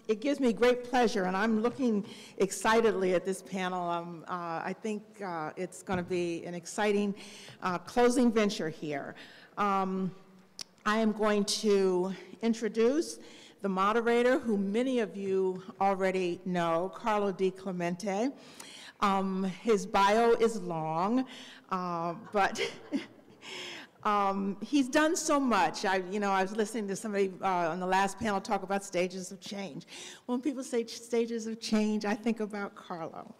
It gives me great pleasure, and I'm looking excitedly at this panel. I think it's going to be an exciting closing venture here. I am going to introduce the moderator, who many of you already know, Carlo Di Clemente. His bio is long, but he's done so much. I was listening to somebody on the last panel talk about stages of change. When people say stages of change, I think about Carlo.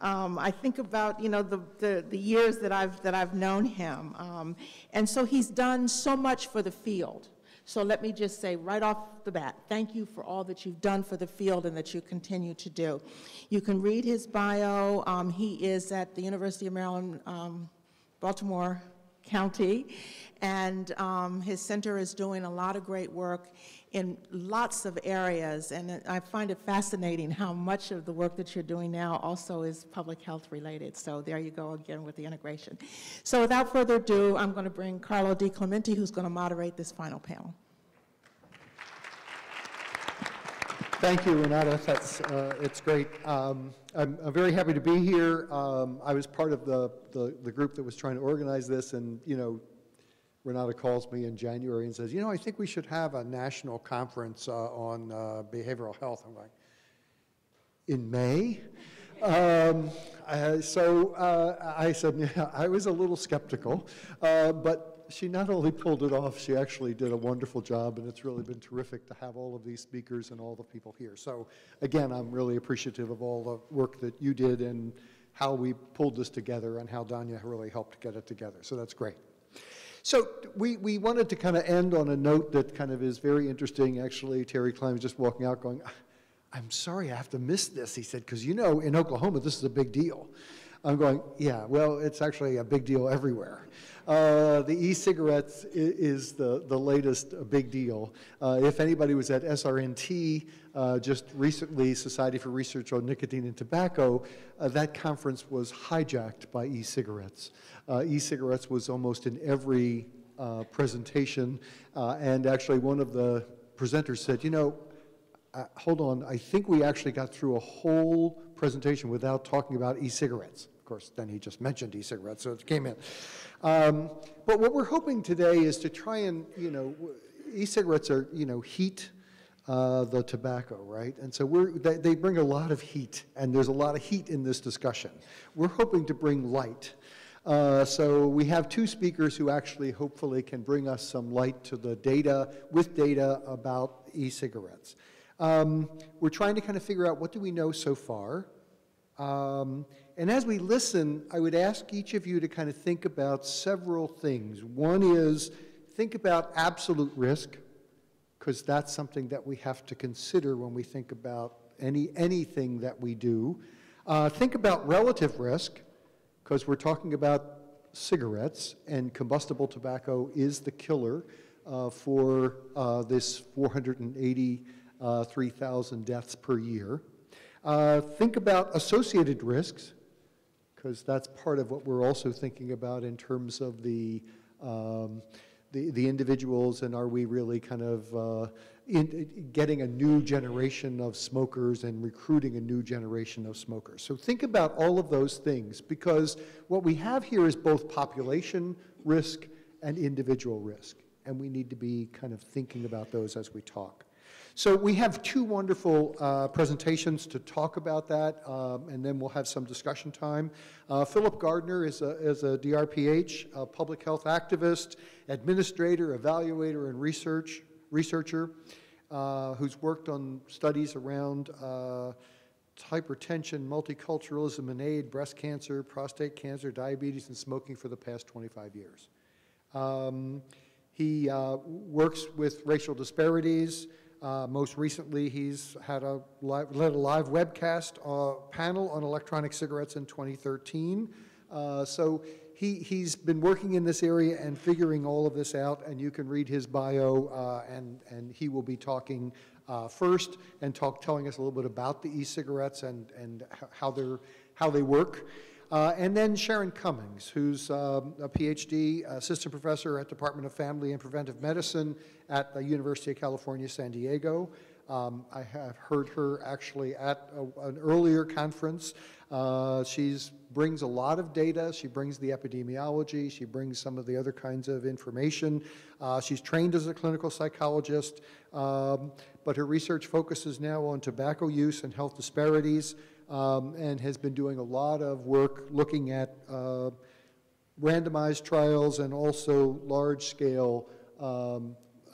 I think about, the years that I've known him. And so he's done so much for the field. So let me just say right off the bat, thank you for all that you've done for the field and that you continue to do. You can read his bio. He is at the University of Maryland, Baltimore County, and his center is doing a lot of great work in lots of areas, and I find it fascinating how much of the work that you're doing now also is public health related. So there you go again with the integration. So without further ado, I'm going to bring Carlo Di Clemente, who's going to moderate this final panel. Thank you, Renata. It's great. I'm very happy to be here. I was part of the group that was trying to organize this, and Renata calls me in January and says, I think we should have a national conference on behavioral health. I'm like, in May? So I said, yeah, I was a little skeptical, but she not only pulled it off, she actually did a wonderful job, and it's really been terrific to have all of these speakers and all the people here. So again, I'm really appreciative of all the work that you did and how we pulled this together and how Danya really helped get it together. So that's great. So we wanted to kind of end on a note that kind of is very interesting. Actually, Terry Klein was just walking out going, I'm sorry I have to miss this, he said, because in Oklahoma, this is a big deal. I'm going, yeah, well, it's actually a big deal everywhere. The e-cigarettes is the latest big deal. If anybody was at SRNT just recently, Society for Research on Nicotine and Tobacco, that conference was hijacked by e-cigarettes. E-cigarettes was almost in every presentation, and actually one of the presenters said, hold on, I think we actually got through a whole presentation without talking about e-cigarettes. Of course, then he just mentioned e-cigarettes, so it came in. But what we're hoping today is to try and, e-cigarettes are, heat the tobacco, right? And so they bring a lot of heat, and there's a lot of heat in this discussion. We're hoping to bring light. So we have two speakers who actually hopefully can bring us some light to the data, with data about e-cigarettes. We're trying to kind of figure out what do we know so far. And as we listen, I would ask each of you to kind of think about several things. One is think about absolute risk, because that's something that we have to consider when we think about anything that we do. Think about relative risk, because we're talking about cigarettes, and combustible tobacco is the killer for this 483,000 deaths per year. Think about associated risks, because that's part of what we're also thinking about in terms of the individuals, and are we really kind of getting a new generation of smokers and recruiting a new generation of smokers. So think about all of those things, because what we have here is both population risk and individual risk, and we need to be kind of thinking about those as we talk. So we have two wonderful presentations to talk about that, and then we'll have some discussion time. Phillip Gardner is a DrPH, a public health activist, administrator, evaluator, and researcher who's worked on studies around hypertension, multiculturalism and AIDS, breast cancer, prostate cancer, diabetes, and smoking for the past 25 years. He works with racial disparities. Most recently, he's led a live webcast panel on electronic cigarettes in 2013. So he's been working in this area and figuring all of this out, and you can read his bio, and he will be talking first and telling us a little bit about the e-cigarettes and how they work. And then Sharon Cummings, who's a PhD assistant professor at Department of Family and Preventive Medicine at the University of California, San Diego. I have heard her actually at an earlier conference. She brings a lot of data. She brings the epidemiology. She brings some of the other kinds of information. She's trained as a clinical psychologist, but her research focuses now on tobacco use and health disparities, and has been doing a lot of work looking at randomized trials and also large-scale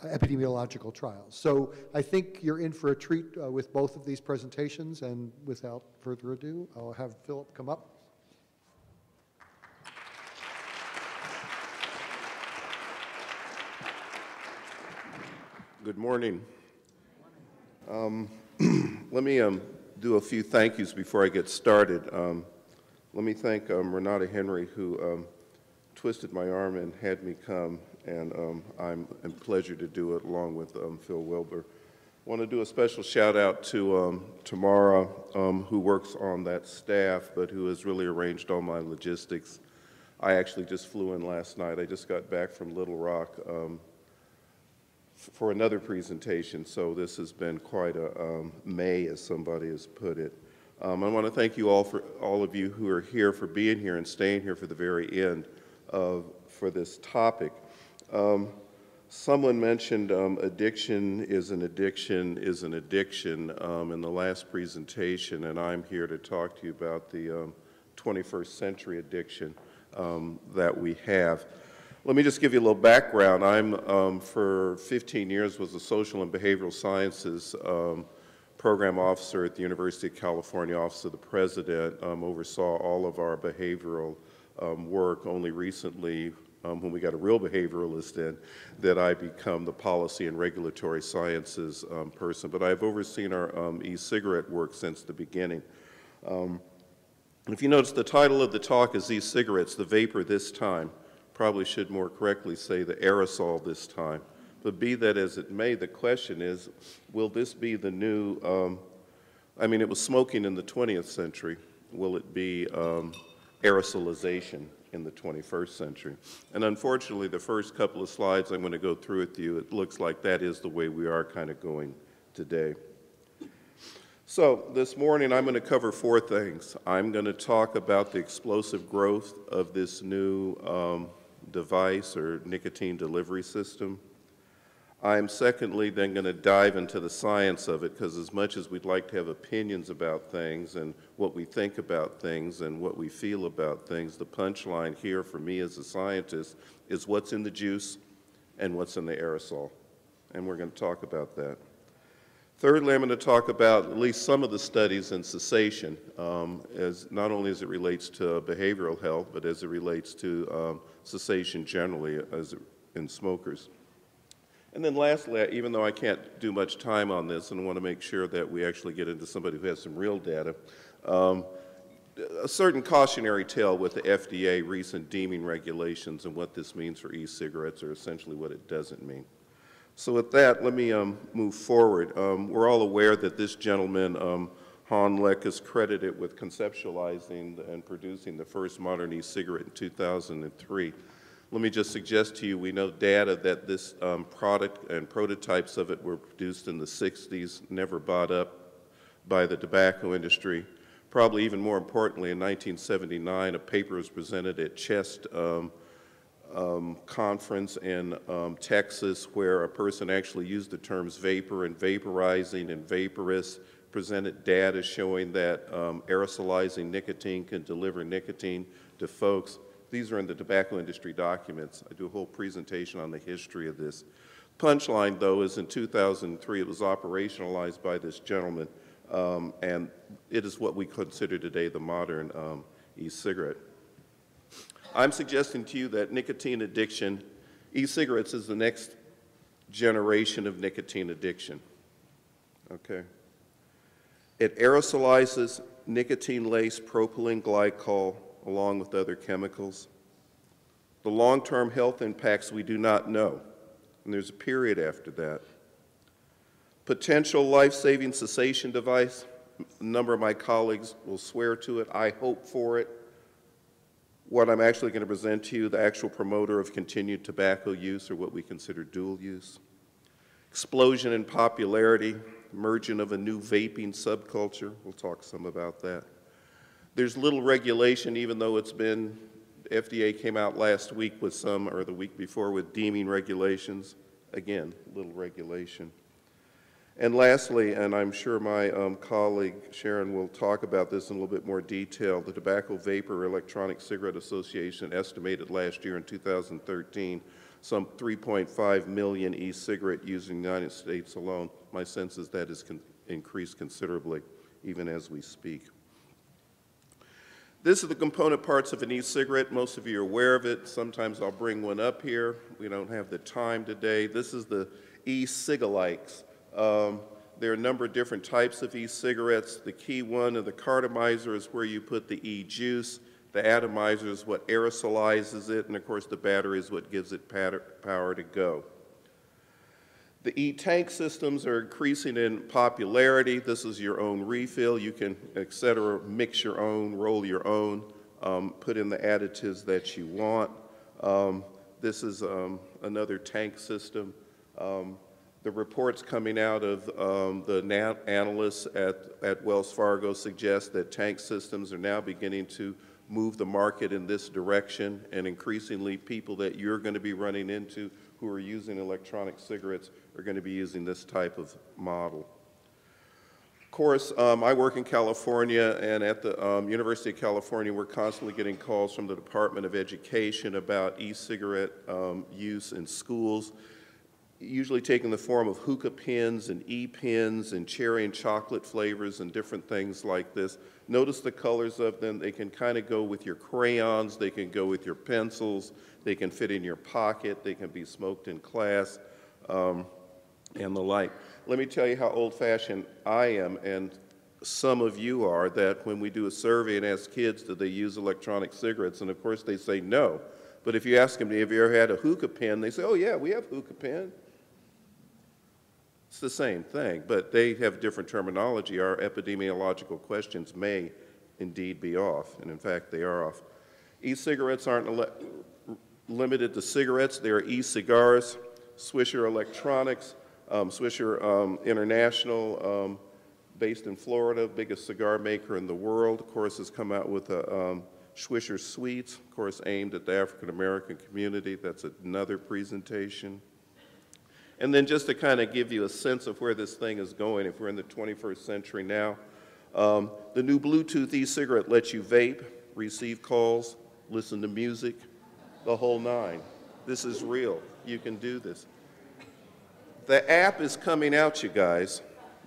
epidemiological trials. So I think you're in for a treat with both of these presentations, and without further ado, I'll have Phillip come up. Good morning. Let me do a few thank yous before I get started. Let me thank Renata Henry, who twisted my arm and had me come, and I'm a pleasure to do it along with Phil Wilbur. I want to do a special shout out to Tamara, who works on that staff, but who has really arranged all my logistics. I actually just flew in last night. I just got back from Little Rock for another presentation, so this has been quite a May, as somebody has put it. I want to thank you all, for all of you who are here, for being here and staying here for the very end for this topic. Someone mentioned addiction is an addiction is an addiction in the last presentation, and I'm here to talk to you about the 21st century addiction that we have. Let me just give you a little background. I'm, for 15 years, was a social and behavioral sciences program officer at the University of California Office of the President, oversaw all of our behavioral work. Only recently, when we got a real behavioralist in, that I become the policy and regulatory sciences person. But I've overseen our e-cigarette work since the beginning. If you notice, the title of the talk is E-cigarettes, the vapor this time. Probably should more correctly say the aerosol this time. But be that as it may, the question is, will this be the new, I mean, it was smoking in the 20th century. Will it be aerosolization in the 21st century? And unfortunately, the first couple of slides I'm going to go through with you, it looks like that is the way we are kind of going today. So this morning, I'm going to cover four things. I'm going to talk about the explosive growth of this new device or nicotine delivery system. I'm secondly then going to dive into the science of it, because as much as we'd like to have opinions about things and what we think about things and what we feel about things, the punchline here for me as a scientist is what's in the juice and what's in the aerosol. And we're going to talk about that. Thirdly, I'm going to talk about at least some of the studies in cessation, as not only as it relates to behavioral health, but as it relates to cessation generally as in smokers. And then lastly, even though I can't do much time on this and want to make sure that we actually get into somebody who has some real data, a certain cautionary tale with the FDA recent deeming regulations and what this means for e-cigarettes, or essentially what it doesn't mean. So with that, let me move forward. We're all aware that this gentleman, Han Lek, is credited with conceptualizing and producing the first modern e-cigarette in 2003. Let me just suggest to you, we know data that this product and prototypes of it were produced in the 60s, never bought up by the tobacco industry. Probably even more importantly, in 1979, a paper was presented at CHEST conference in Texas, where a person actually used the terms vapor and vaporizing and vaporous, presented data showing that aerosolizing nicotine can deliver nicotine to folks. These are in the tobacco industry documents. I do a whole presentation on the history of this. Punchline, though, is in 2003, it was operationalized by this gentleman, and it is what we consider today the modern e-cigarette. I'm suggesting to you that nicotine addiction, e-cigarettes is the next generation of nicotine addiction, okay? It aerosolizes nicotine-laced propylene glycol along with other chemicals. The long-term health impacts we do not know, and there's a period after that. Potential life-saving cessation device, a number of my colleagues will swear to it, I hope for it. What I'm actually going to present to you, the actual promoter of continued tobacco use, or what we consider dual use. Explosion in popularity, emergence of a new vaping subculture. We'll talk some about that. There's little regulation, even though it's been, FDA came out last week with some, or the week before, with deeming regulations. Again, little regulation. And lastly, and I'm sure my colleague Sharon will talk about this in a little bit more detail, the Tobacco Vapor Electronic Cigarette Association estimated last year in 2013 some 3.5 million e-cigarette users in the United States alone. My sense is that has increased considerably even as we speak. This is the component parts of an e-cigarette. Most of you are aware of it. Sometimes I'll bring one up here. We don't have the time today. This is the e-cigalikes. There are a number of different types of e-cigarettes. The key one of the cartomizer is where you put the e-juice. The atomizer is what aerosolizes it, and of course the battery is what gives it power to go. The e-tank systems are increasing in popularity. This is your own refill. You can, et cetera, mix your own, roll your own, put in the additives that you want. This is another tank system. The reports coming out of the analysts at Wells Fargo suggest that tank systems are now beginning to move the market in this direction, and increasingly people that you're going to be running into who are using electronic cigarettes are going to be using this type of model. Of course, I work in California, and at the University of California, we're constantly getting calls from the Department of Education about e-cigarette use in schools, usually taking the form of hookah pins and e-pins and cherry and chocolate flavors and different things like this. Notice the colors of them. They can kind of go with your crayons, they can go with your pencils, they can fit in your pocket, they can be smoked in class, and the like. Let me tell you how old-fashioned I am, and some of you are, that when we do a survey and ask kids, do they use electronic cigarettes, and of course they say no. But if you ask them, have you ever had a hookah pen, they say, oh yeah, we have hookah pen. It's the same thing, but they have different terminology. Our epidemiological questions may indeed be off, and in fact they are off. E-cigarettes aren't limited to cigarettes. They are e-cigars. Swisher Electronics, Swisher International, based in Florida, biggest cigar maker in the world, of course, has come out with a Swisher Sweets, of course, aimed at the African American community. That's another presentation. And then just to kind of give you a sense of where this thing is going, if we're in the 21st century now, the new Bluetooth e-cigarette lets you vape, receive calls, listen to music, the whole nine. This is real. You can do this. The app is coming out, you guys.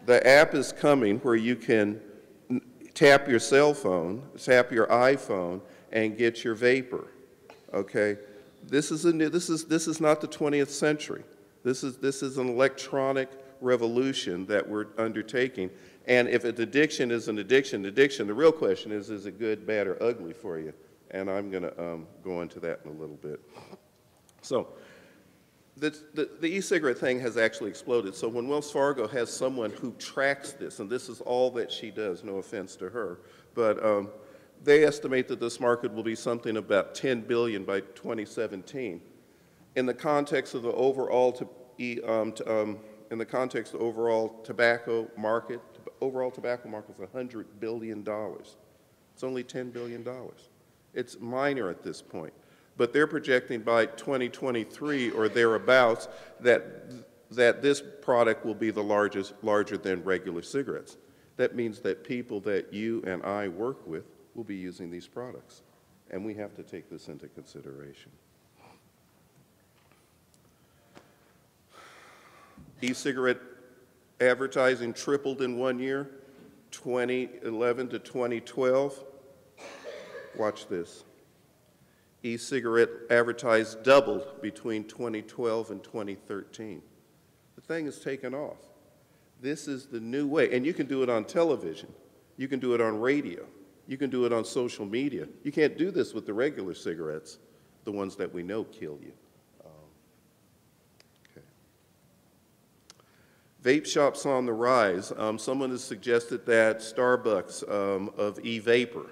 The app is coming where you can tap your cell phone, tap your iPhone, and get your vapor. Okay? This is not the 20th century. This is an electronic revolution that we're undertaking. And if an addiction is an addiction, the real question is it good, bad, or ugly for you? And I'm going to go into that in a little bit. So the e-cigarette thing has actually exploded. So when Wells Fargo has someone who tracks this, and this is all that she does, no offense to her, but they estimate that this market will be something about $10 billion by 2017. In the context of the overall tobacco market is $100 billion. It's only $10 billion. It's minor at this point. But they're projecting by 2023 or thereabouts that this product will be the larger than regular cigarettes. That means that people that you and I work with will be using these products. And we have to take this into consideration. E-cigarette advertising tripled in 1 year, 2011 to 2012. Watch this. E-cigarette advertised doubled between 2012 and 2013. The thing has taken off. This is the new way, and you can do it on television. You can do it on radio. You can do it on social media. You can't do this with the regular cigarettes, the ones that we know kill you. Vape shops on the rise. Someone has suggested that Starbucks of e-vapor.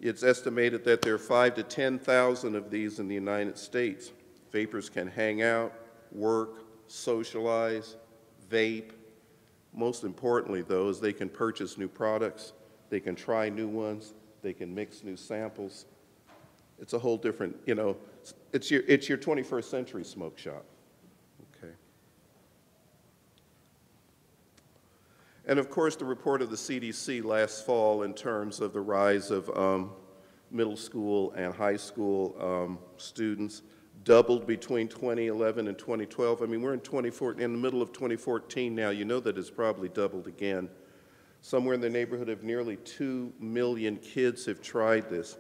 It's estimated that there are 5,000 to 10,000 of these in the United States. Vapors can hang out, work, socialize, vape, Most importantly, though, is they can purchase new products, they can try new ones, they can mix new samples. It's a whole different, you know, it's your 21st century smoke shop, okay? And of course, the report of the CDC last fall in terms of the rise of middle school and high school students doubled between 2011 and 2012. I mean, we're in the middle of 2014 now. You know that it's probably doubled again. Somewhere in the neighborhood of nearly 2 million kids have tried this.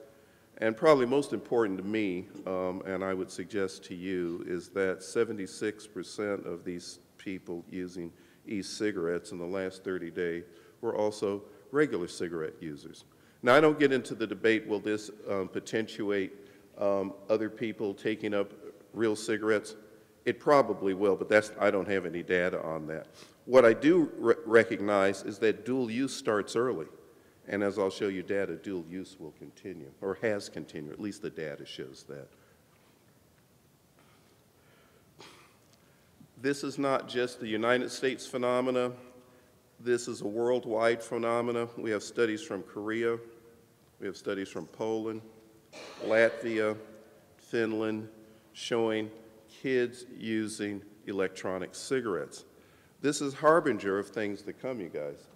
And probably most important to me, and I would suggest to you, is that 76% of these people using e-cigarettes in the last 30 days were also regular cigarette users. Now, I don't get into the debate, will this potentiate other people taking up real cigarettes? It probably will, but I don't have any data on that. What I do recognize is that dual use starts early. And as I'll show you data, dual use will continue, or has continued, at least the data shows that. This is not just the United States phenomena. This is a worldwide phenomena. We have studies from Korea, we have studies from Poland, Latvia, Finland, showing kids using electronic cigarettes. This is harbinger of things to come, you guys.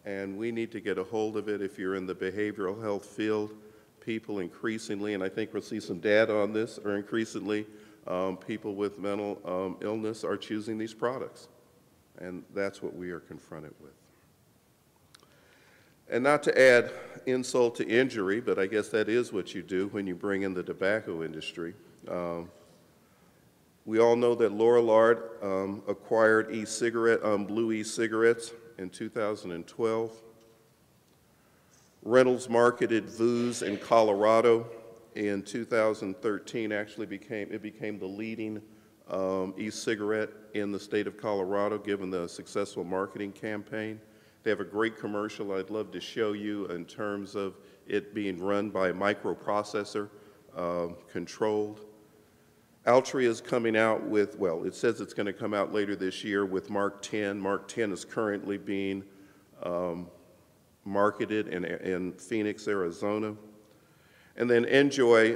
And we need to get a hold of it. If you're in the behavioral health field, people increasingly, and I think we'll see some data on this, or increasingly, people with mental illness are choosing these products. And that's what we are confronted with. And not to add insult to injury, but I guess that is what you do when you bring in the tobacco industry. We all know that Lorillard acquired blue e-cigarettes in 2012. Reynolds marketed Vuse in Colorado in 2013. Actually became the leading e-cigarette in the state of Colorado, given the successful marketing campaign. They have a great commercial I'd love to show you in terms of it being run by a microprocessor, controlled. Altria is coming out with, well, it says it's going to come out later this year with Mark 10. Mark 10 is currently being marketed in Phoenix, Arizona. And then Enjoy,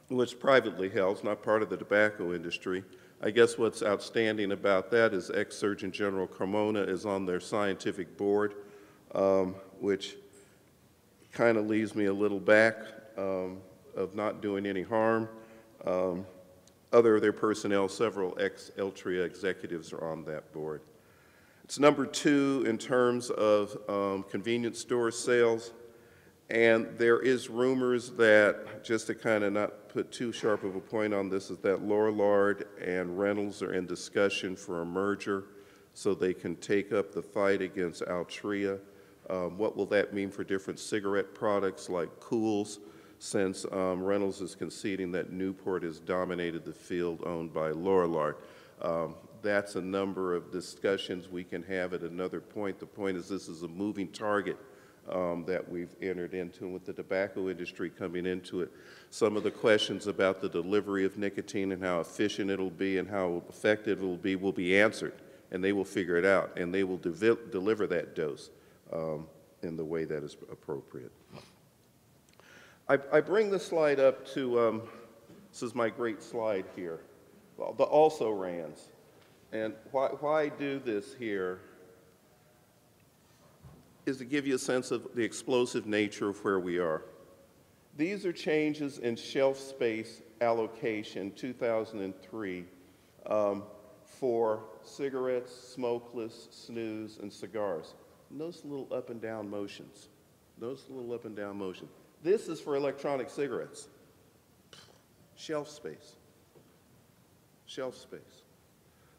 which is privately held, it's not part of the tobacco industry. I guess what's outstanding about that is ex-Surgeon General Carmona is on their scientific board, which kind of leaves me a little back of not doing any harm. Other of their personnel, several ex-Altria executives are on that board. It's number 2 in terms of convenience store sales, and there is rumors that, just to kind of not put too sharp of a point on this, is that Lorillard and Reynolds are in discussion for a merger so they can take up the fight against Altria. What will that mean for different cigarette products like Kools, since Reynolds is conceding that Newport has dominated the field owned by Lorillard. That's a number of discussions we can have at another point. The point is this is a moving target that we've entered into, and with the tobacco industry coming into it. Some of the questions about the delivery of nicotine and how efficient it'll be and how effective it'll be will be answered, and they will figure it out, and they will deliver that dose in the way that is appropriate. I bring this slide up to, this is my great slide here, the also-rans. And why I do this here is to give you a sense of the explosive nature of where we are. These are changes in shelf space allocation, 2003, for cigarettes, smokeless, snus, and cigars. Notice the little up and down motions. Notice the little up and down motion. This is for electronic cigarettes. Shelf space. Shelf space.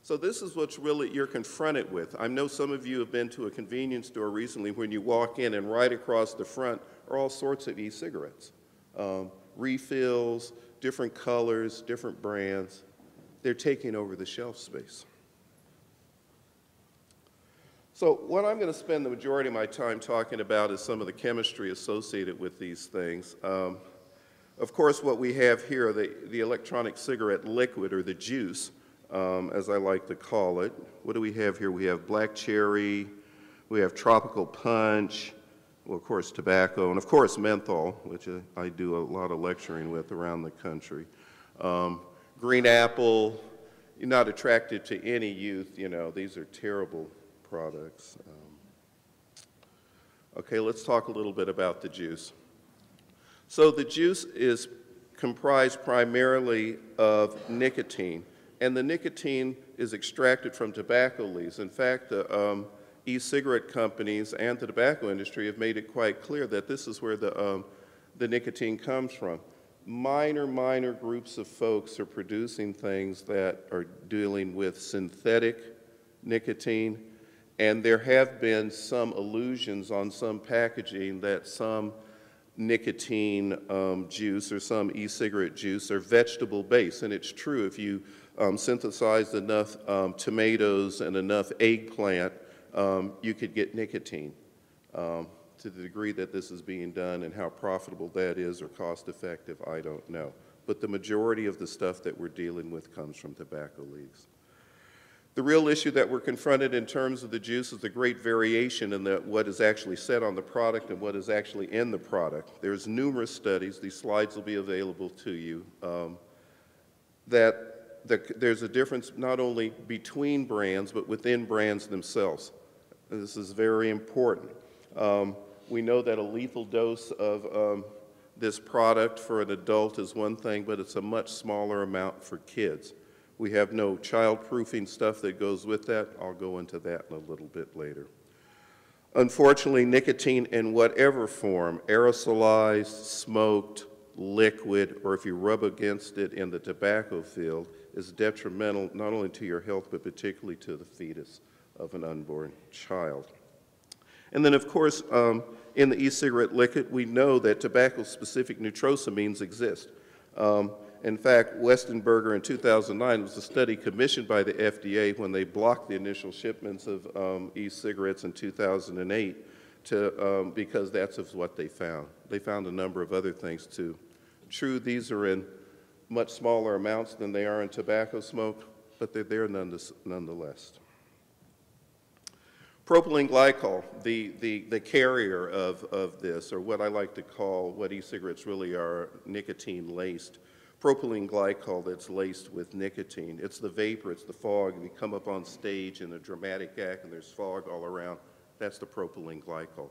So this is what's really you're confronted with. I know some of you have been to a convenience store recently when you walk in and right across the front are all sorts of e-cigarettes. Refills, different colors, different brands. They're taking over the shelf space. So what I'm going to spend the majority of my time talking about is some of the chemistry associated with these things. Of course, what we have here, the electronic cigarette liquid, or the juice, as I like to call it. What do we have here? We have black cherry, we have tropical punch, well, of course, tobacco, and of course, menthol, which I do a lot of lecturing with around the country. Green apple, you're not attracted to any youth, you know, these are terrible products. Okay, let's talk a little bit about the juice. So the juice is comprised primarily of nicotine, and the nicotine is extracted from tobacco leaves. In fact, the e-cigarette companies and the tobacco industry have made it quite clear that this is where the nicotine comes from. Minor groups of folks are producing things that are dealing with synthetic nicotine, and there have been some allusions on some packaging that some nicotine juice or some e-cigarette juice are vegetable-based, and it's true. If you synthesize enough tomatoes and enough eggplant, you could get nicotine. To the degree that this is being done and how profitable that is or cost-effective, I don't know. But the majority of the stuff that we're dealing with comes from tobacco leaves. The real issue that we're confronted in terms of the juice is the great variation in what is actually said on the product and what is actually in the product. There's numerous studies, these slides will be available to you, there's a difference not only between brands, but within brands themselves. And this is very important. We know that a lethal dose of this product for an adult is one thing, but it's a much smaller amount for kids. We have no child-proofing stuff that goes with that. I'll go into that in a little bit later. Unfortunately, nicotine in whatever form, aerosolized, smoked, liquid, or if you rub against it in the tobacco field, is detrimental not only to your health, but particularly to the fetus of an unborn child. And then, of course, in the e-cigarette liquid, we know that tobacco-specific nitrosamines exist. In fact, Westenberger in 2009 was a study commissioned by the FDA when they blocked the initial shipments of e-cigarettes in 2008 because that's what they found. They found a number of other things too. True, these are in much smaller amounts than they are in tobacco smoke, but they're there nonetheless. Propylene glycol, the carrier of this, or what I like to call what e-cigarettes really are, nicotine-laced. Propylene glycol that's laced with nicotine. It's the vapor, it's the fog, and you come up on stage in a dramatic act and there's fog all around. That's the propylene glycol.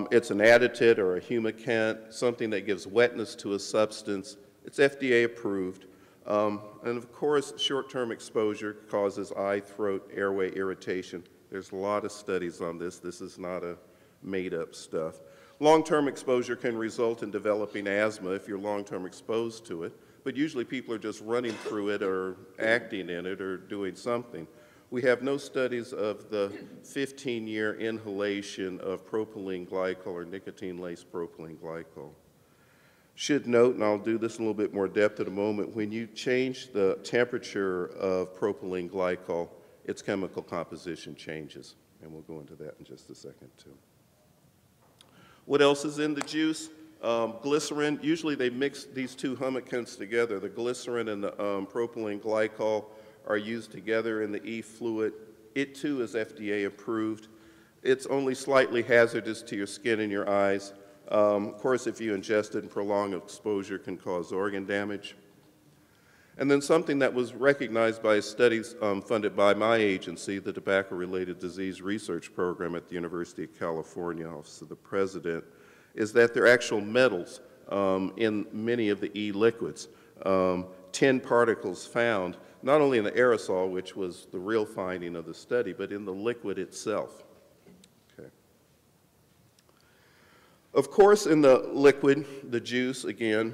It's an additive or a humectant, something that gives wetness to a substance. It's FDA approved. And of course, short-term exposure causes eye, throat, airway irritation. There's a lot of studies on this. This is not a made-up stuff. Long-term exposure can result in developing asthma if you're long-term exposed to it, but usually people are just running through it or acting in it or doing something. We have no studies of the 15-year inhalation of propylene glycol or nicotine-laced propylene glycol. Should note, and I'll do this in a little bit more depth in a moment, when you change the temperature of propylene glycol, its chemical composition changes, and we'll go into that in just a second too. What else is in the juice? Glycerin. Usually they mix these two humectants together. The glycerin and the propylene glycol are used together in the e-fluid. It too is FDA approved. It's only slightly hazardous to your skin and your eyes. Of course, if you ingest it and prolonged exposure can cause organ damage. And then something that was recognized by studies funded by my agency, the Tobacco-Related Disease Research Program at the University of California, Office of the President, is that there are actual metals in many of the e-liquids. 10 particles found, not only in the aerosol, which was the real finding of the study, but in the liquid itself. Okay. Of course, in the liquid, the juice, again,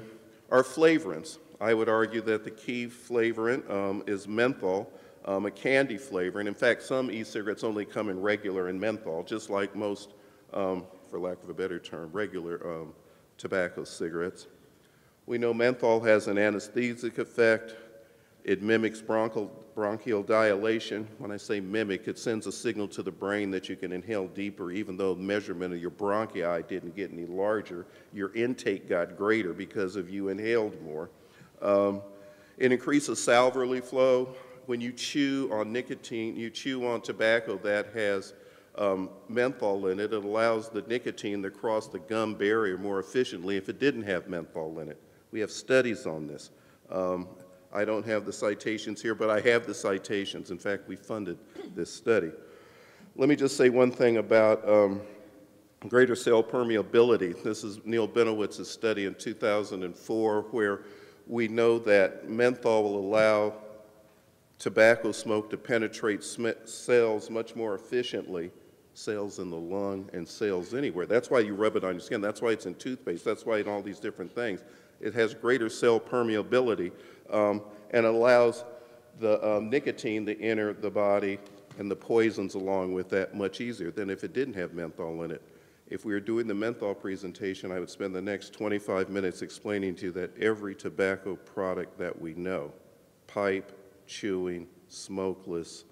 are flavorants. I would argue that the key flavorant is menthol, a candy flavor. And in fact, some e-cigarettes only come in regular and menthol, just like most, for lack of a better term, regular tobacco cigarettes. We know menthol has an anesthetic effect. It mimics bronchial dilation. When I say mimic, it sends a signal to the brain that you can inhale deeper, even though the measurement of your bronchi didn't get any larger. Your intake got greater because of you inhaled more. It increases salivary flow. When you chew on nicotine, you chew on tobacco that has menthol in it. It allows the nicotine to cross the gum barrier more efficiently if it didn't have menthol in it. We have studies on this. I don't have the citations here, but I have the citations. In fact, we funded this study. Let me just say one thing about greater cell permeability. This is Neil Benowitz's study in 2004, where we know that menthol will allow tobacco smoke to penetrate cells much more efficiently, cells in the lung and cells anywhere. That's why you rub it on your skin. That's why it's in toothpaste. That's why in all these different things. It has greater cell permeability and allows the nicotine to enter the body and the poisons along with that much easier than if it didn't have menthol in it. If we were doing the menthol presentation, I would spend the next 25 minutes explaining to you that every tobacco product that we know, pipe, chewing, smokeless,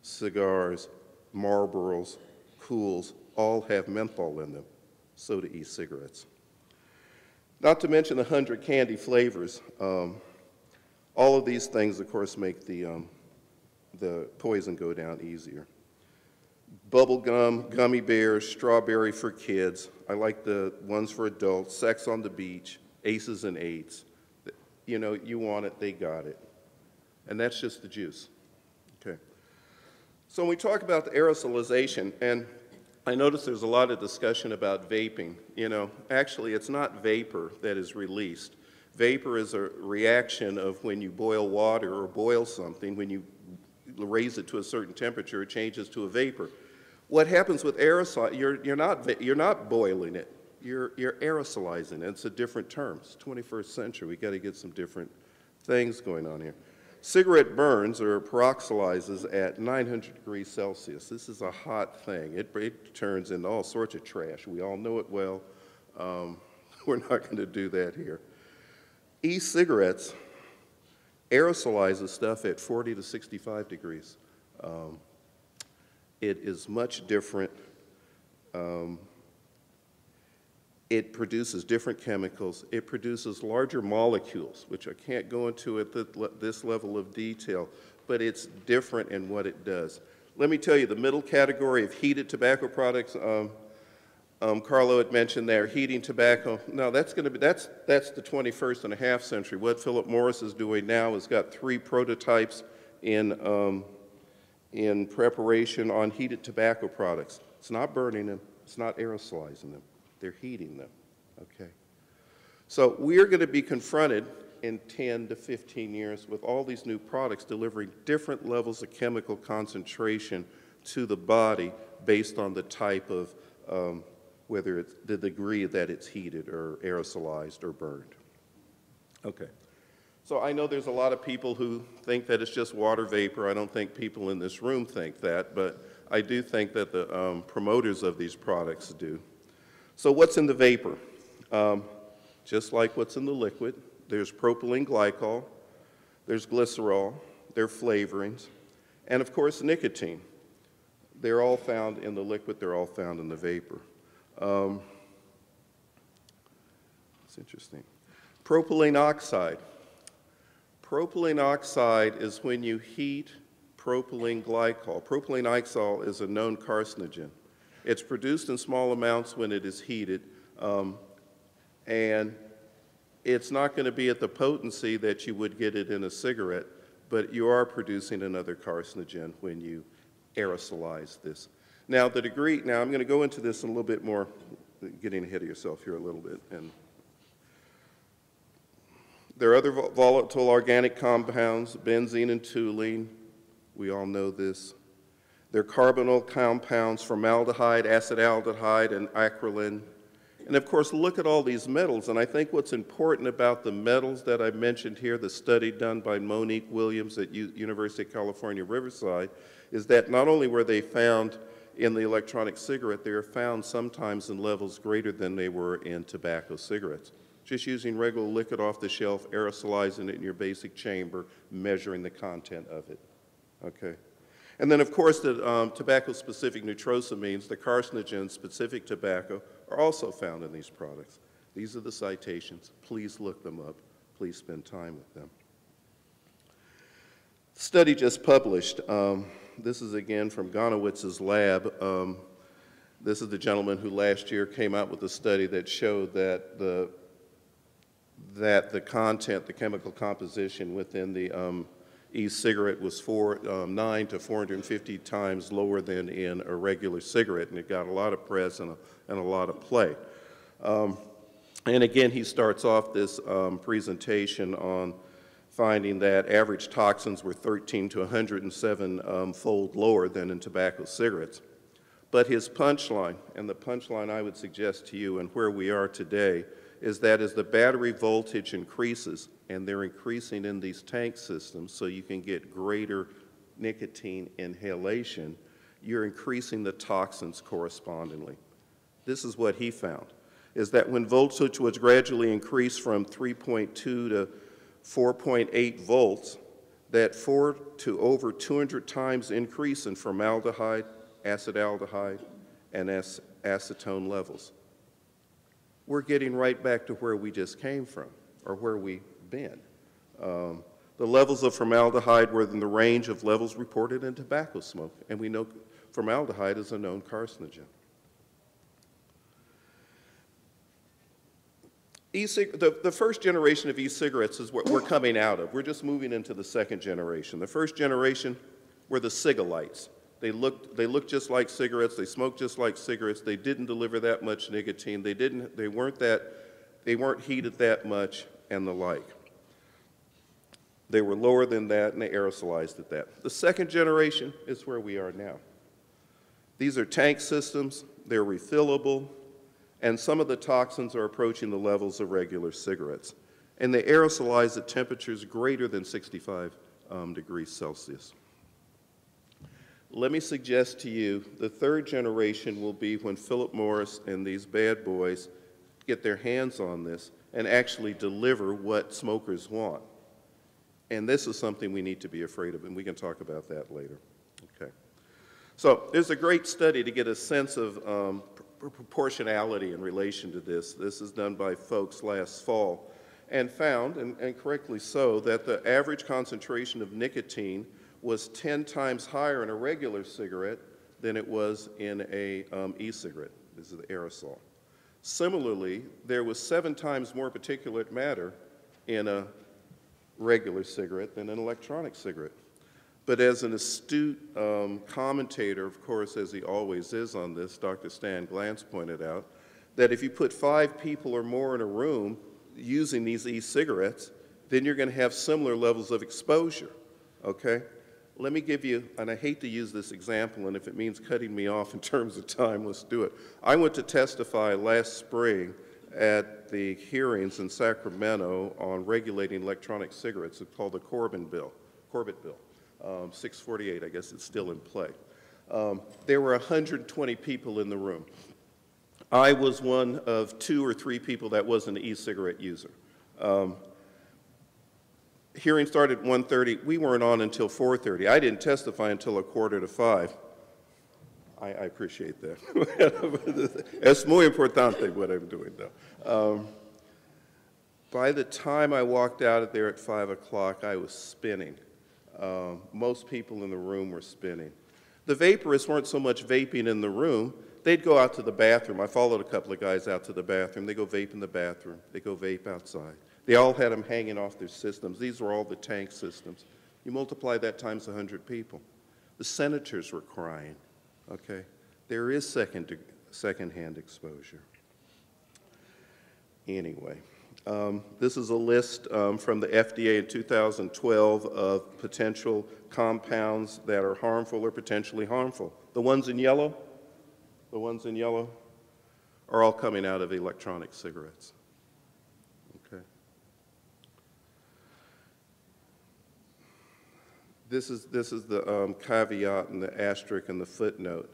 cigars, Marlboros, Cools, all have menthol in them. So do e-cigarettes. Not to mention the 100 candy flavors. All of these things, of course, make the poison go down easier. Bubble gum, gummy bears, strawberry for kids. I like the ones for adults, sex on the beach, aces and eights. You know, you want it, they got it. And that's just the juice. Okay. So when we talk about the aerosolization, and I notice there's a lot of discussion about vaping. You know, actually it's not vapor that is released. Vapor is a reaction of when you boil water or boil something, when you raise it to a certain temperature, it changes to a vapor. What happens with aerosol, you're not boiling it, you're aerosolizing it. It's a different term. It's 21st century. We got to get some different things going on here. Cigarette burns or peroxolizes at 900 degrees Celsius. This is a hot thing. It turns into all sorts of trash. We all know it well. We're not going to do that here. E-cigarettes aerosolizes stuff at 40 to 65 degrees. It is much different. It produces different chemicals. It produces larger molecules, which I can't go into at this level of detail, but it's different in what it does. Let me tell you, the middle category of heated tobacco products, Carlo had mentioned there, heating tobacco. No, that's the 21st and a half century. What Philip Morris is doing now is got 3 prototypes in preparation on heated tobacco products. It's not burning them. It's not aerosolizing them. They're heating them, okay? So we're going to be confronted in 10 to 15 years with all these new products delivering different levels of chemical concentration to the body based on the type of, whether it's the degree that it's heated or aerosolized or burned. Okay. So I know there's a lot of people who think that it's just water vapor. I don't think people in this room think that, but I do think that the promoters of these products do. So what's in the vapor? Just like what's in the liquid, there's propylene glycol, there's glycerol, there are flavorings, and of course nicotine. They're all found in the liquid, they're all found in the vapor. It's interesting. Propylene oxide. Propylene oxide is when you heat propylene glycol. Propylene glycol is a known carcinogen. It's produced in small amounts when it is heated, and it's not going to be at the potency that you would get it in a cigarette, but you are producing another carcinogen when you aerosolize this. Now, the degree, now I'm going to go into this in a little bit more, getting ahead of yourself here a little bit. And there are other volatile organic compounds, benzene and toluene. We all know this. There are carbonyl compounds, formaldehyde, acetaldehyde, and acrolein. And of course, look at all these metals. And I think what's important about the metals that I mentioned here, the study done by Monique Williams at University of California, Riverside, is that not only were they found in the electronic cigarette, they are found sometimes in levels greater than they were in tobacco cigarettes. Just using regular liquid off the shelf, aerosolizing it in your basic chamber, measuring the content of it, okay? And then, of course, the tobacco-specific nitrosamines, the carcinogen-specific tobacco, are also found in these products. These are the citations. Please look them up. Please spend time with them. Study just published. This is again from Gonowitz's lab. This is the gentleman who last year came out with a study that showed that the content, the chemical composition within the e-cigarette was 9 to 450 times lower than in a regular cigarette, and it got a lot of press and a lot of play. And again, he starts off this presentation on finding that average toxins were 13 to 107-fold lower than in tobacco cigarettes. But his punchline, and the punchline I would suggest to you and where we are today, is that as the battery voltage increases, and they're increasing in these tank systems so you can get greater nicotine inhalation, you're increasing the toxins correspondingly. This is what he found, is that when voltage was gradually increased from 3.2 to 4.8 volts, that 4 to over 200 times increase in formaldehyde, acetaldehyde, and acetone levels. We're getting right back to where we just came from, or where we've been. The levels of formaldehyde were in the range of levels reported in tobacco smoke, and we know formaldehyde is a known carcinogen. The first generation of e-cigarettes is what we're coming out of. We're just moving into the second generation. The first generation were the cigalites. They looked just like cigarettes. They smoked just like cigarettes. They didn't deliver that much nicotine. They weren't heated that much, and the like. They were lower than that, and they aerosolized at that. The second generation is where we are now. These are tank systems. They're refillable. And some of the toxins are approaching the levels of regular cigarettes. And they aerosolize at temperatures greater than 65 degrees Celsius. Let me suggest to you the third generation will be when Philip Morris and these bad boys get their hands on this and actually deliver what smokers want. And this is something we need to be afraid of, and we can talk about that later. Okay. So there's a great study to get a sense of proportionality in relation to this. This is done by folks last fall, and found, and correctly so, that the average concentration of nicotine was 10 times higher in a regular cigarette than it was in a e-cigarette. This is the aerosol. Similarly, there was 7 times more particulate matter in a regular cigarette than an electronic cigarette. But as an astute commentator, of course, as he always is on this, Dr. Stan Glantz pointed out, that if you put 5 people or more in a room using these e-cigarettes, then you're going to have similar levels of exposure, okay? Let me give you, and I hate to use this example, and if it means cutting me off in terms of time, let's do it. I went to testify last spring at the hearings in Sacramento on regulating electronic cigarettes. It's called the Corbett Bill. 648, I guess it's still in play. There were 120 people in the room. I was one of 2 or 3 people that was an e-cigarette user. Hearing started at 1:30. We weren't on until 4:30. I didn't testify until 4:45. I appreciate that. Es muy importante what I'm doing, though. By the time I walked out of there at 5 o'clock, I was spinning. Most people in the room were spinning. The vaporists weren't so much vaping in the room. They'd go out to the bathroom. I followed a couple of guys out to the bathroom. They go vape in the bathroom. They go vape outside. They all had them hanging off their systems. These were all the tank systems. You multiply that times 100 people. The senators were crying, okay? There is secondhand exposure. Anyway. This is a list from the FDA in 2012 of potential compounds that are harmful or potentially harmful. The ones in yellow are all coming out of electronic cigarettes. Okay. This is the caveat and the asterisk and the footnote.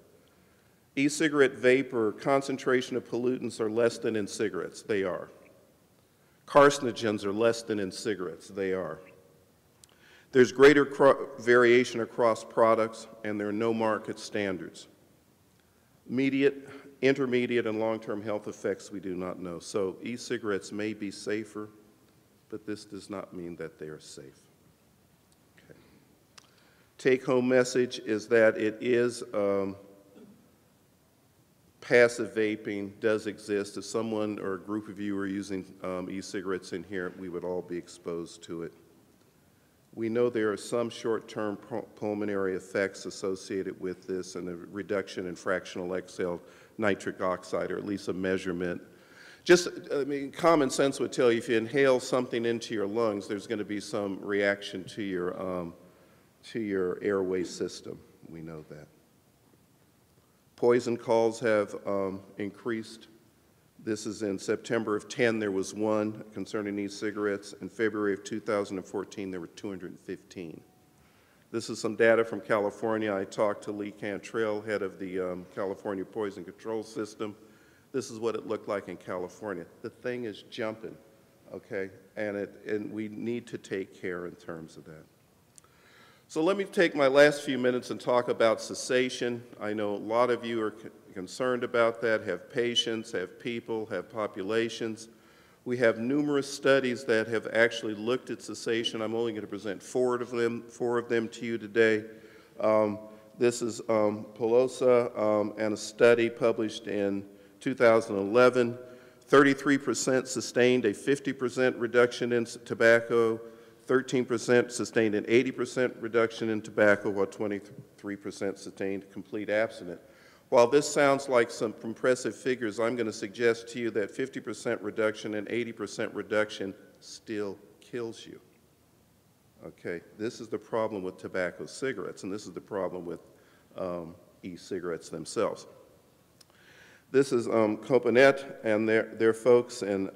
E-cigarette vapor concentration of pollutants are less than in cigarettes. They are. Carcinogens are less than in cigarettes. They are. There's greater variation across products, and there are no market standards. Intermediate, and long-term health effects we do not know. So e-cigarettes may be safer, but this does not mean that they are safe. Okay. Take-home message is that it is passive vaping does exist. If someone or a group of you are using e-cigarettes in here, we would all be exposed to it. We know there are some short-term pulmonary effects associated with this and a reduction in fractional exhaled nitric oxide, or at least a measurement. Just, I mean, common sense would tell you if you inhale something into your lungs, there's going to be some reaction to your airway system. We know that. Poison calls have increased. This is in September of 10, there was one concerning e-cigarettes. In February of 2014, there were 215. This is some data from California. I talked to Lee Cantrell, head of the California Poison Control System. This is what it looked like in California. The thing is jumping, okay? And we need to take care in terms of that. So let me take my last few minutes and talk about cessation. I know a lot of you are concerned about that, have patients, have people, have populations. We have numerous studies that have actually looked at cessation. I'm only going to present four of them to you today. This is Pelosa and a study published in 2011. 33% sustained a 50% reduction in tobacco, 13% sustained an 80% reduction in tobacco, while 23% sustained complete abstinence. While this sounds like some impressive figures, I'm going to suggest to you that 50% reduction and 80% reduction still kills you. Okay, this is the problem with tobacco cigarettes, and this is the problem with e-cigarettes themselves. This is Copanet and their folks, and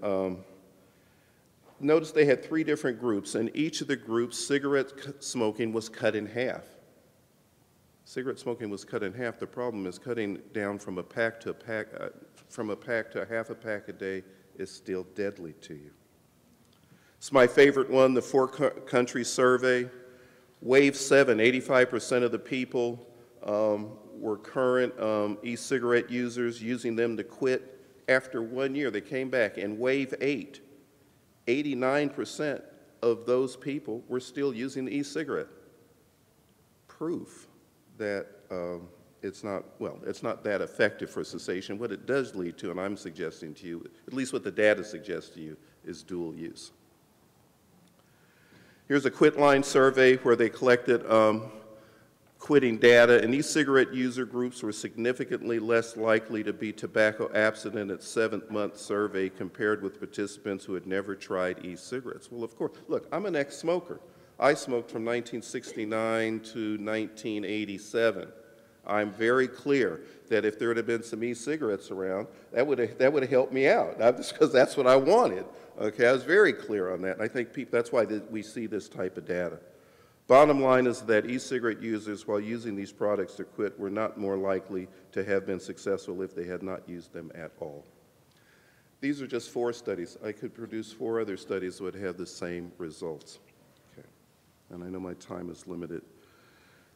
notice they had three different groups. In each of the groups, cigarette smoking was cut in half. Cigarette smoking was cut in half. The problem is cutting down from a pack to a half a pack a day is still deadly to you. It's my favorite one, the four-country survey. Wave 7, 85% of the people were current e-cigarette users, using them to quit. After 1 year, they came back. In Wave 8, 89% of those people were still using the e-cigarette. Proof that it's not that effective for cessation. What it does lead to, and I'm suggesting to you, at least what the data suggests to you, is dual use. Here's a quit-line survey where they collected quitting data, and e-cigarette user groups were significantly less likely to be tobacco abstinent at 7th-month survey compared with participants who had never tried e-cigarettes. Well, of course, look, I'm an ex-smoker. I smoked from 1969 to 1987. I'm very clear that if there would have been some e-cigarettes around, that would have helped me out, not just because that's what I wanted. Okay, I was very clear on that, and I think that's why we see this type of data. Bottom line is that e-cigarette users, while using these products to quit, were not more likely to have been successful if they had not used them at all. These are just 4 studies. I could produce 4 other studies that would have the same results. Okay. And I know my time is limited.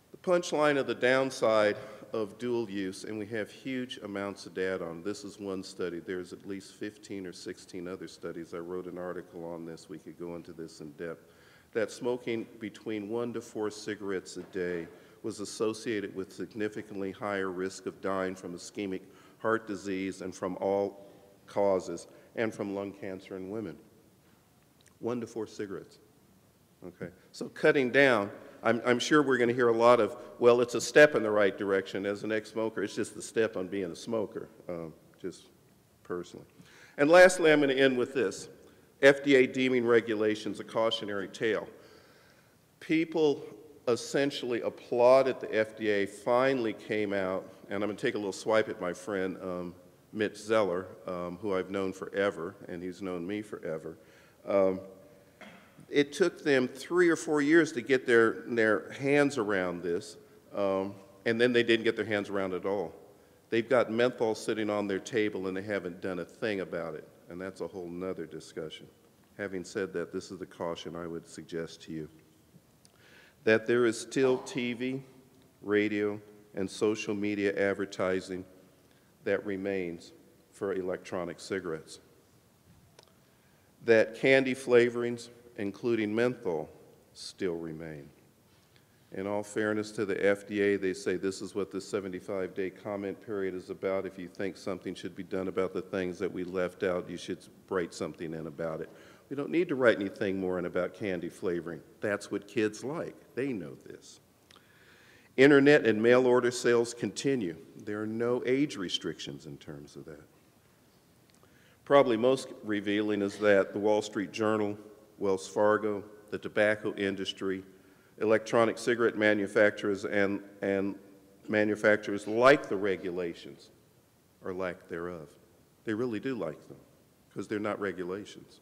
The punchline of the downside of dual use, and we have huge amounts of data on this is one study. There's at least 15 or 16 other studies. I wrote an article on this. We could go into this in depth. That smoking between 1 to 4 cigarettes a day was associated with significantly higher risk of dying from ischemic heart disease and from all causes, and from lung cancer in women. 1 to 4 cigarettes. Okay, so cutting down, I'm sure we're going to hear a lot of, well, it's a step in the right direction. As an ex-smoker, it's just a step on being a smoker, just personally. And lastly, I'm going to end with this. FDA deeming regulations a cautionary tale. People essentially applauded the FDA, finally came out, and I'm going to take a little swipe at my friend Mitch Zeller, who I've known forever, and he's known me forever. It took them 3 or 4 years to get their hands around this, and then they didn't get their hands around it at all. They've got menthol sitting on their table and they haven't done a thing about it, and that's a whole nother discussion. Having said that, this is the caution I would suggest to you. That there is still TV, radio, and social media advertising that remains for electronic cigarettes. That candy flavorings, including menthol, still remain. In all fairness to the FDA, they say this is what the 75-day comment period is about. If you think something should be done about the things that we left out, you should write something in about it. We don't need to write anything more in about candy flavoring. That's what kids like. They know this. Internet and mail order sales continue. There are no age restrictions in terms of that. Probably most revealing is that the Wall Street Journal, Wells Fargo, the tobacco industry, electronic cigarette manufacturers and manufacturers like the regulations, or lack thereof. They really do like them, because they're not regulations.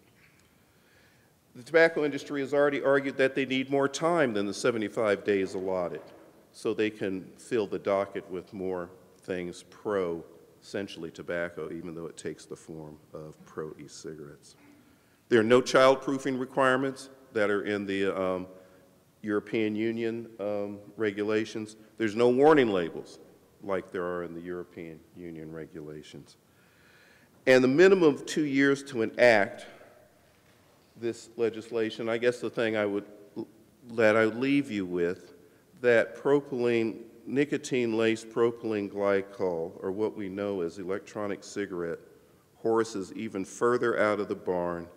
The tobacco industry has already argued that they need more time than the 75 days allotted, so they can fill the docket with more things pro, essentially tobacco, even though it takes the form of pro e-cigarettes. There are no child-proofing requirements that are in the European Union regulations. There's no warning labels like there are in the European Union regulations. And the minimum of 2 years to enact this legislation, I guess the thing I would leave you with, that propylene, nicotine-laced propylene glycol, or what we know as electronic cigarette, horses even further out of the barn,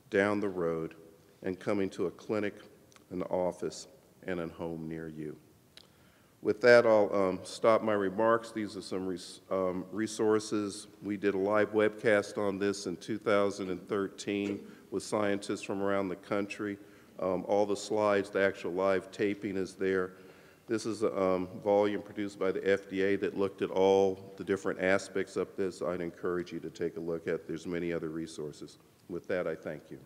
down the road, and coming to a clinic, an office, and a home near you. With that, I'll stop my remarks. These are some resources. We did a live webcast on this in 2013 with scientists from around the country. All the slides, the actual live taping is there. This is a volume produced by the FDA that looked at all the different aspects of this. I'd encourage you to take a look at. There's many other resources. With that, I thank you.